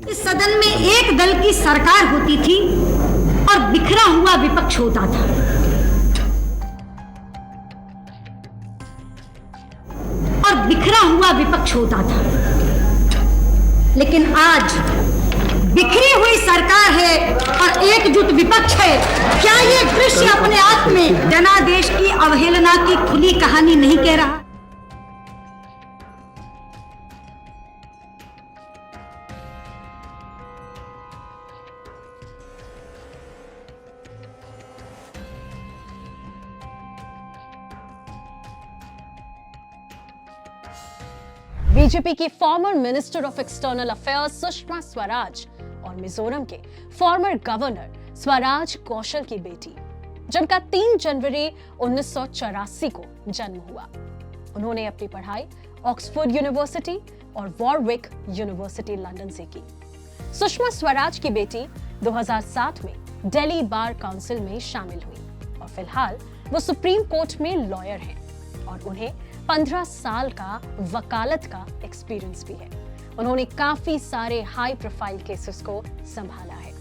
इस सदन में एक दल की सरकार होती थी और बिखरा हुआ विपक्ष होता था। और बिखरा हुआ विपक्ष होता था। लेकिन आज बिखरी हुई सरकार है और एकजुट विपक्ष है। क्या ये दृश्य अपने आप में जनादेश की अवहेलना की खुली कहानी नहीं कह रहा? बीजेपी की former minister of external affairs Sushma Swaraj और मिजोरम के फॉर्मर गवर्नर स्वराज कौशल की बेटी, जिनका 3 जनवरी 1984 को जन्म हुआ। उन्होंने अपनी पढ़ाई ऑक्सफोर्ड यूनिवर्सिटी और वॉरविक यूनिवर्सिटी लंदन से की। सुषमा स्वराज की बेटी 2007 में दिल्ली बार काउंसिल में शामिल हुई और फिलहाल वो सुप्रीम कोर्ट में लॉयर हैं और उन्हें 15 साल का वकालत का एक्सपीरियंस भी है। उन्होंने काफी सारे हाई प्रोफाइल केसेस को संभाला है।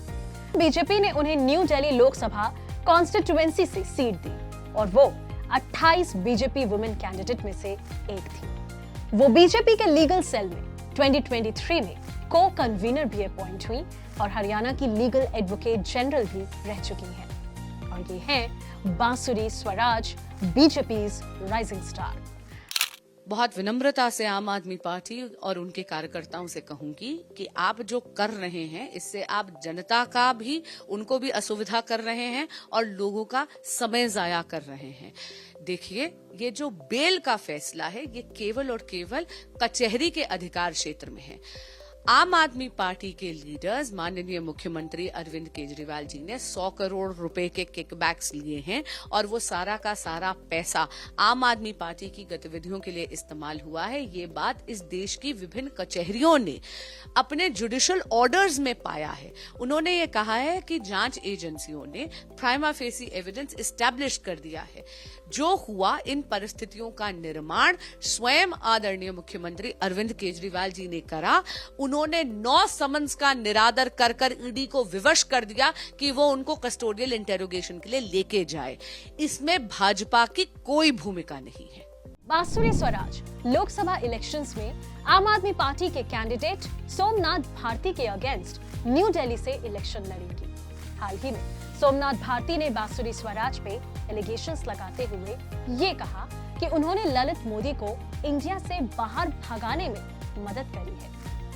बीजेपी ने उन्हें न्यू दिल्ली लोकसभा कॉन्स्टिट्यूएंसी से सीट दी और वो 28 बीजेपी वुमेन कैंडिडेट में से एक थी। वो बीजेपी के लीगल सेल में 2023 में को कन्वीनर भी अपॉइंट हुई और हरियाणा की लीगल एडवोकेट जनरल भी रह चुकी हैं। और ये हैं बांसुरी स्वराज, बीजेपी's राइजिंग स्टार। बहुत विनम्रता से आम आदमी पार्टी और उनके कार्यकर्ताओं से कहूंगी कि आप जो कर रहे हैं इससे आप जनता का भी, उनको भी असुविधा कर रहे हैं और लोगों का समय जाया कर रहे हैं। देखिए, ये जो बेल का फैसला है ये केवल और केवल कचहरी के अधिकार क्षेत्र में है। आम आदमी पार्टी के लीडर्स माननीय मुख्यमंत्री अरविंद केजरीवाल जी ने 100 करोड़ रुपए के किकबैक्स लिए हैं और वो सारा का सारा पैसा आम आदमी पार्टी की गतिविधियों के लिए इस्तेमाल हुआ है। ये बात इस देश की विभिन्न कचहरियों ने अपने जुडिशियल ऑर्डर्स में पाया है। उन्होंने ये कहा है कि जांच एजेंसियों ने प्राइमा फेसी एविडेंस एस्टैब्लिश कर दिया है। जो हुआ, इन परिस्थितियों का निर्माण स्वयं आदरणीय मुख्यमंत्री अरविंद केजरीवाल जी ने करा। उन्होंने 9 समन्स का निरादर कर ईडी को विवश कर दिया कि वो उनको कस्टोडियल इंटेरोगेशन के लिए लेके जाए। इसमें भाजपा की कोई भूमिका नहीं है। बांसुरी स्वराज लोकसभा इलेक्शंस में आम आदमी पार्टी के कैंडिडेट सोमनाथ भारती के अगेंस्ट न्यू दिल्ली से इलेक्शन लड़ेंगी। हाल ही में सोमनाथ भारती ने बांसुरी स्वराज पे एलिगेशंस लगाते हुए ये कहा कि उन्होंने ललित मोदी को इंडिया से बाहर भगाने में मदद करी है।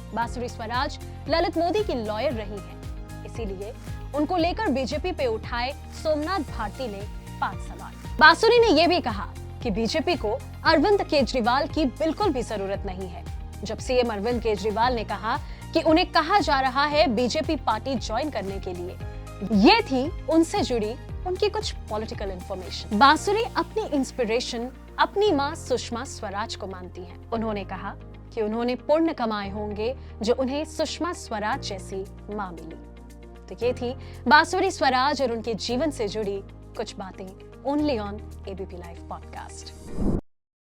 बांसुरी स्वराज ललित मोदी की लॉयर रही हैं, इसीलिए उनको लेकर बीजेपी पे उठाए सोमनाथ भारती ने 5 सवाल। बांसुरी ने यह भी कहा कि बीजेपी को अरविंद केजरीवाल की बिल्कुल भी जरूरत नहीं है। जब सीएम अरविंद केजरीवाल ने कहा कि उन्हें कहा जा रहा है बीजेपी पार्टी ज्वाइन करने के लिए, ये थी उनसे जुड़ी उनकी कुछ पॉलिटिकल इंफॉर्मेशन। बांसुरी अपनी इंस्पिरेशन अपनी मां सुषमा स्वराज को मानती हैं। उन्होंने कहा कि उन्होंने पुण्य कमाए होंगे जो उन्हें सुषमा स्वराज जैसी मां मिली। तो ये थी बांसुरी स्वराज और उनके जीवन से जुड़ी कुछ बातें only on ABP live podcast.